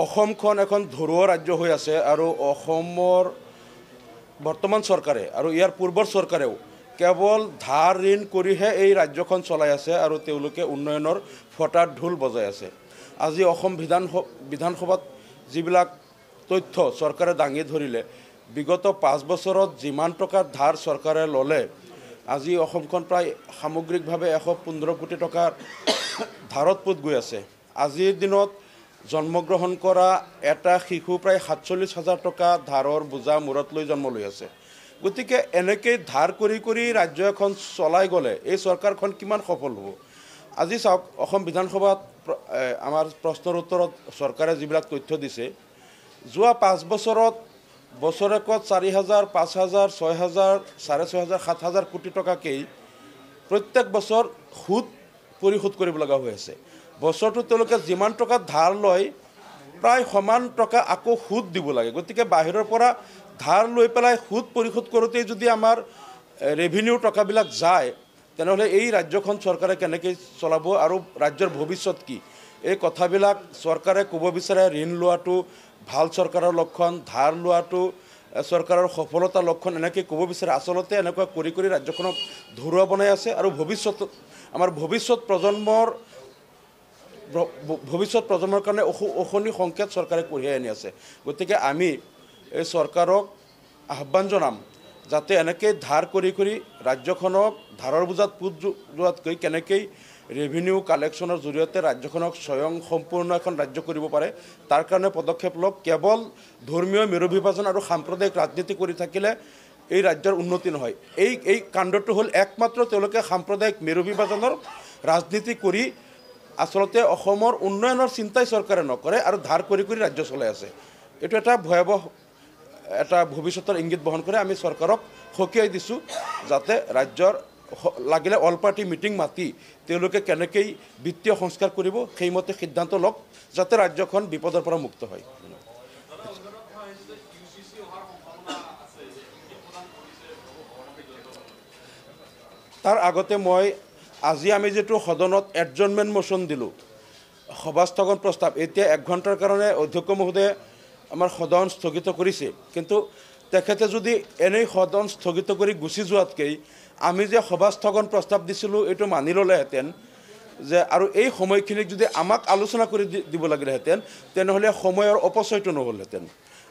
অসমখন এখন ধৰুৱা ৰাজ্য হৈ আছে আৰু অসমৰ বৰ্তমান চৰকাৰে আৰু ইয়াৰ পূৰ্বৰ চৰকাৰেও কেৱল ধাৰ ঋণ কৰিহে এই ৰাজ্যখন চলাই আছে আৰু তেওঁলোকে উন্নয়নৰ ফটাৰ ঢোল বজাই আছে। আজি অসম বিধানসভাত যিবিলাক তথ্য চৰকাৰে দাঙি ধৰিলে, বিগত 5 বছৰত যিমান টকা ধাৰ চৰকাৰে ল'লে, আজি অসমখন প্ৰায় সামগ্ৰিকভাৱে 115 কোটি টকাৰ ধাৰত পোত গৈ আছে। আজিৰ দিনত জন্মগ্ৰহণ কৰা এটা শিশু প্ৰায় 47,000 টকা ধাৰৰ বোজা মূৰত লৈ জন্ম লৈ আছে। গতিকে এনেকৈ ধাৰ কৰি কৰি ৰাজ্য এখন চলাই গ'লে এই চৰকাৰখন কিমান সফল হ'ব? আজি চাওক, অসম বিধানসভাত আমাৰ প্ৰশ্নৰ উত্তৰত চৰকাৰে যিবিলাক তথ্য দিছে, যোৱা 5 বছৰত বছৰেকত 4,000, 5,000, 6,000, 6,500, 7,000 কোটি টকাকেই প্ৰত্যেক বছৰ সুদ পৰিশোধ কৰিব লগা হৈ আছে। বছৰটো তেওঁলোকে যিমান টকা ধাৰ লয় প্ৰায় সমান টকা আকৌ সুদ দিব লাগে। গতিকে বাহিৰৰ পৰা ধাৰ লৈ পেলাই সুদ পৰিশোধ কৰোঁতেই যদি আমাৰ ৰেভিনিউৰ টকাবিলাক যায়, তেনেহ'লে এই ৰাজ্যখন চৰকাৰে কেনেকৈ চলাব আৰু ৰাজ্যৰ ভৱিষ্যত কি? এই কথাবিলাক চৰকাৰে ক'ব বিচাৰে ঋণ লোৱাটো ভাল চৰকাৰৰ লক্ষণ, ধাৰ লোৱাটো চৰকাৰৰ সফলতাৰ লক্ষণ, এনেকৈ ক'ব বিচাৰে। আচলতে এনেকুৱা কৰি কৰি ৰাজ্যখনক ধৰুৱা বনাই আছে আৰু আমাৰ ভৱিষ্যত প্ৰজন্মৰ কাৰণে অশনি সংকেত চৰকাৰে কঢ়িয়াই আনি আছে। গতিকে আমি এই চৰকাৰক আহ্বান জনাম যাতে এনেকৈ ধাৰ কৰি কৰি ৰাজ্যখনক ধাৰৰ বোজাত পোত যোৱাতকৈ কেনেকৈ ৰেভিনিউ কালেকশ্যনৰ জৰিয়তে ৰাজ্যখনক স্বয়ং সম্পূৰ্ণ এখন ৰাজ্য কৰিব পাৰে, তাৰ কাৰণে পদক্ষেপ লওক। কেৱল ধৰ্মীয় মেৰুবিভাজন আৰু সাম্প্ৰদায়িক ৰাজনীতি কৰি থাকিলে এই ৰাজ্যৰ উন্নতি নহয়। এই কাণ্ডটো হ'ল একমাত্ৰ তেওঁলোকে সাম্প্ৰদায়িক মেৰুবিভাজনৰ ৰাজনীতি কৰি আচলতে অসমৰ উন্নয়নৰ চিন্তাই চৰকাৰে নকৰে আৰু ধাৰ কৰি কৰি ৰাজ্য চলাই আছে। এইটো এটা ভয়াৱহ এটা ভৱিষ্যতৰ ইংগিত বহন কৰে। আমি চৰকাৰক সকীয়াই দিছোঁ যাতে ৰাজ্যৰ লাগিলে অল পাৰ্টি মিটিং মাতি তেওঁলোকে কেনেকৈ বিত্তীয় সংস্কাৰ কৰিব সেইমতে সিদ্ধান্ত লওক যাতে ৰাজ্যখন বিপদৰ পৰা মুক্ত হয়। তাৰ আগতে আজি আমি যিটো সদনত এডজৰ্ণমেণ্ট মোশ্যন দিলোঁ, সভাস্থগন প্ৰস্তাৱ, এতিয়া 1 ঘণ্টাৰ কাৰণে অধ্যক্ষ মহোদয়ে আমাৰ সদন স্থগিত কৰিছে। কিন্তু তেখেতে যদি এনেই সদন স্থগিত কৰি গুচি যোৱাতকৈ আমি যে সভাস্থগন প্ৰস্তাৱ দিছিলোঁ এইটো মানি ল'লেহেঁতেন যে আৰু এই সময়খিনিক যদি আমাক আলোচনা কৰি দিব লাগিলেহেঁতেন, তেনেহ'লে সময়ৰ অপচয়টো নহ'লহেঁতেন।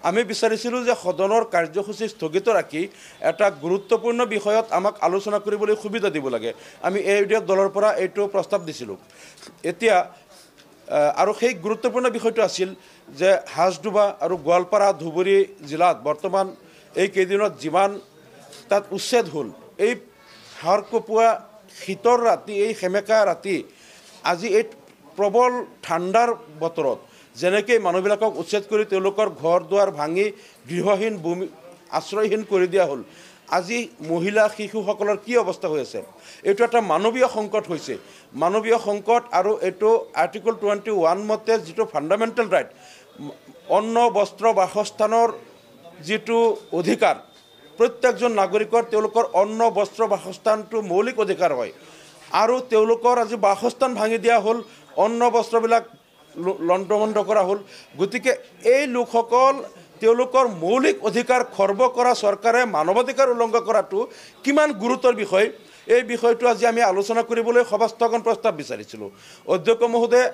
আমি বিচাৰিছিলোঁ যে সদনৰ কাৰ্যসূচী স্থগিত ৰাখি এটা গুৰুত্বপূৰ্ণ বিষয়ত আমাক আলোচনা কৰিবলৈ সুবিধা দিব লাগে। আমি AUDF দলৰ পৰা এইটো প্ৰস্তাৱ দিছিলোঁ। এতিয়া আৰু সেই গুৰুত্বপূৰ্ণ বিষয়টো আছিল যে হাজদোবা আৰু গোৱালপাৰা ধুবুৰী জিলাত বৰ্তমান এই কেইদিনত যিমান তাত উচ্ছেদ হ'ল, এই হাড় কঁপোৱা শীতৰ ৰাতি, এই সেমেকা ৰাতি, আজি এই প্ৰবল ঠাণ্ডাৰ বতৰত যেনেকৈ মানুহবিলাকক উচ্ছেদ কৰি তেওঁলোকৰ ঘৰ দুৱাৰ ভাঙি গৃহহীন আশ্ৰয়হীন কৰি দিয়া হ'ল, আজি মহিলা শিশুসকলৰ কি অৱস্থা হৈ আছে? এইটো এটা মানৱীয় সংকট হৈছে, মানৱীয় সংকট। আৰু এইটো আৰ্টিকল 21 মতে যিটো ফাণ্ডামেণ্টেল ৰাইট, অন্ন বস্ত্ৰ বাসস্থানৰ যিটো অধিকাৰ, প্ৰত্যেকজন নাগৰিকৰ তেওঁলোকৰ অন্ন বস্ত্ৰ বাসস্থানটো মৌলিক অধিকাৰ হয়। আৰু তেওঁলোকৰ আজি বাসস্থান ভাঙি দিয়া হ'ল, অন্ন বস্ত্ৰবিলাক লণ্ডভণ্ড কৰা হ'ল। গতিকে এই লোকসকল তেওঁলোকৰ মৌলিক অধিকাৰ খৰ্ব কৰা চৰকাৰে মানৱাধিকাৰ উলংঘন কৰাটো কিমান গুৰুতৰ বিষয়, এই বিষয়টো আজি আমি আলোচনা কৰিবলৈ সভাস্থগন প্ৰস্তাৱ বিচাৰিছিলোঁ। অধ্যক্ষ মহোদয়ে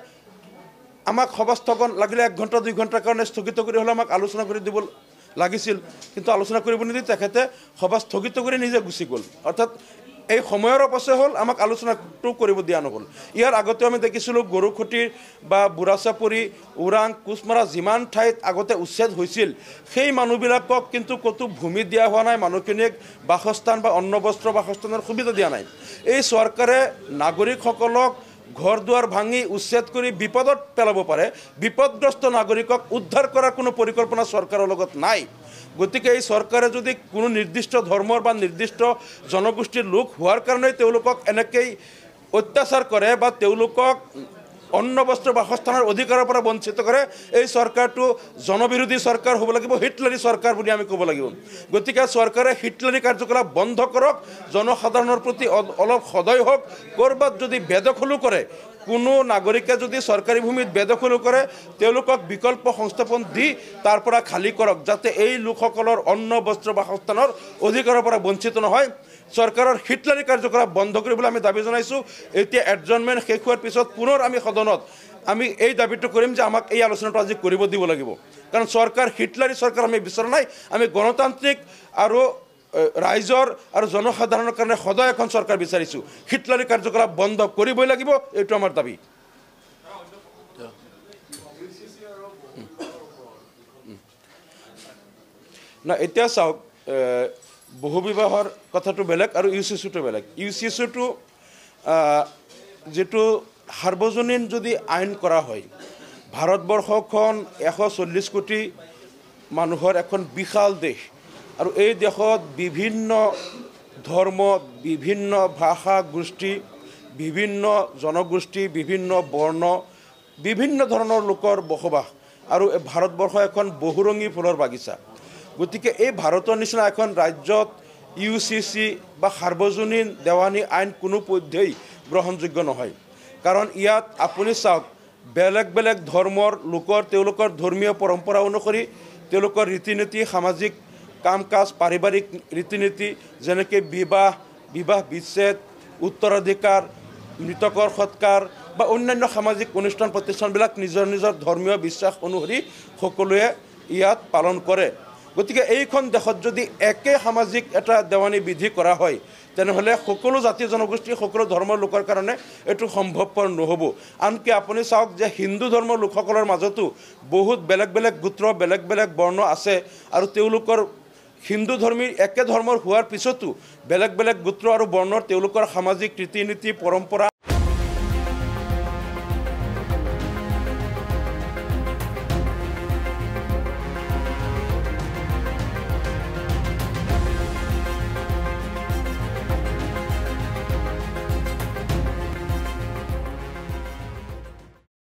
আমাক সভাস্থগন লাগিলে 1 ঘণ্টা 2 ঘণ্টাৰ কাৰণে স্থগিত কৰি হ'লে আমাক আলোচনা কৰি দিব লাগিছিল, কিন্তু আলোচনা কৰিব নিদি তেখেতে সভা স্থগিত কৰি নিজে গুচি গ'ল। অৰ্থাৎ এই সময়ৰ অপচয় হ'ল, আমাক আলোচনাটো কৰিব দিয়া নহ'ল। ইয়াৰ আগতেও আমি দেখিছিলোঁ গৰুখুটিৰ বা বুঢ়াচাপৰি, ওৰাং, কোচমাৰা যিমান ঠাইত আগতে উচ্ছেদ হৈছিল, সেই মানুহবিলাকক কিন্তু ক'তো ভূমি দিয়া হোৱা নাই, মানুহখিনিক বাসস্থান বা অন্ন বস্ত্ৰ বাসস্থানৰ সুবিধা দিয়া নাই। এই চৰকাৰে নাগৰিকসকলক ঘৰ দুৱাৰ ভাঙি উচ্ছেদ কৰি বিপদত পেলাব পাৰে, বিপদগ্ৰস্ত নাগৰিকক উদ্ধাৰ কৰাৰ কোনো পৰিকল্পনা চৰকাৰৰ লগত নাই। গতিকে এই চৰকাৰে যদি কোনো নিৰ্দিষ্ট ধৰ্মৰ বা নিৰ্দিষ্ট জনগোষ্ঠীৰ লোক হোৱাৰ কাৰণে তেওঁলোকক এনেকৈ অত্যাচাৰ কৰে বা তেওঁলোকক অন্ন বস্ত্ৰ বাসস্থানৰ অধিকাৰৰ পৰা বঞ্চিত কৰে এই চৰকাৰটো জনবিৰোধী চৰকাৰ হ'ব লাগিব হিটলাৰী চৰকাৰ বুলি আমি ক'ব লাগিব গতিকে চৰকাৰে হিটলাৰী কাৰ্যকলাপ বন্ধ কৰক জনসাধাৰণৰ প্ৰতি অলপ সদয় হওক ক'ৰবাত যদি বেদখলো কৰে কোনো নাগৰিকে যদি চৰকাৰী ভূমিত বেদখলো কৰে তেওঁলোকক বিকল্প সংস্থাপন দি তাৰ পৰা খালী কৰক যাতে এই লোকসকলৰ অন্ন বস্ত্ৰ বাসস্থানৰ অধিকাৰৰ পৰা বঞ্চিত নহয় চৰকাৰৰ হিটলাৰী কাৰ্যকলাপ বন্ধ কৰিবলৈ আমি দাবী জনাইছোঁ এতিয়া এডজৰ্ণমেণ্ট শেষ হোৱাৰ পিছত পুনৰ আমি সদনত আমি এই দাবীটো কৰিম যে আমাক এই আলোচনাটো আজি কৰিব দিব লাগিব কাৰণ চৰকাৰ হিটলাৰী চৰকাৰ আমি বিচৰা নাই আমি গণতান্ত্ৰিক আৰু ৰাইজৰ আৰু জনসাধাৰণৰ কাৰণে সদায় এখন চৰকাৰ বিচাৰিছোঁ হিটলাৰী কাৰ্যকলাপ বন্ধ কৰিবই লাগিব এইটো আমাৰ দাবী না এতিয়া চাওক বহু বিবাহৰ কথাটো বেলেগ আৰু ইউচিচিটো বেলেগ ইউচিচিটো যেটো সাৰ্বজনীন যদি আইন কৰা হয় ভাৰতবৰ্ষখন 140 কোটি মানুহৰ এখন বিশাল দেশ আৰু এই দেশত বিভিন্ন ধৰ্ম বিভিন্ন ভাষা গোষ্ঠী বিভিন্ন জনগোষ্ঠী বিভিন্ন বৰ্ণ বিভিন্ন ধৰণৰ লোকৰ বসবাস আৰু ভাৰতবৰ্ষ এখন বহুৰঙী ফুলৰ বাগিচা গতিকে এই ভাৰতৰ নিচিনা এখন ৰাজ্যত ইউচিচি বা সাৰ্বজনীন দেৱানী আইন কোনো পধ্যেই গ্ৰহণযোগ্য নহয় কাৰণ ইয়াত আপুনি চাওক বেলেগ বেলেগ ধৰ্মৰ লোকৰ তেওঁলোকৰ ধৰ্মীয় পৰম্পৰা অনুসৰি তেওঁলোকৰ ৰীতি নীতি সামাজিক কাম কাজ পাৰিবাৰিক ৰীতি নীতি যেনেকৈ বিবাহ বিচ্ছেদ উত্তৰাধিকাৰ মৃতকৰ সৎকাৰ বা অন্যান্য সামাজিক অনুষ্ঠান প্ৰতিষ্ঠানবিলাক নিজৰ নিজৰ ধৰ্মীয় বিশ্বাস অনুসৰি সকলোৱে ইয়াত পালন কৰে গতিকে এইখন দেশত যদি একে সামাজিক এটা দেৱানী বিধি কৰা হয় তেনেহ'লে সকলো জাতি জনগোষ্ঠী সকলো ধৰ্মৰ লোকৰ কাৰণে এইটো সম্ভৱপৰ নহ'ব আনকি আপুনি চাওক যে হিন্দু ধৰ্মৰ লোকসকলৰ মাজতো বহুত বেলেগ বেলেগ গোত্ৰ বেলেগ বেলেগ বৰ্ণ আছে আৰু তেওঁলোকৰ হিন্দু ধৰ্মী একে ধৰ্মৰ হোৱাৰ পিছতো বেলেগ বেলেগ গোত্ৰ আৰু বৰ্ণৰ তেওঁলোকৰ সামাজিক ৰীতি নীতি পৰম্পৰা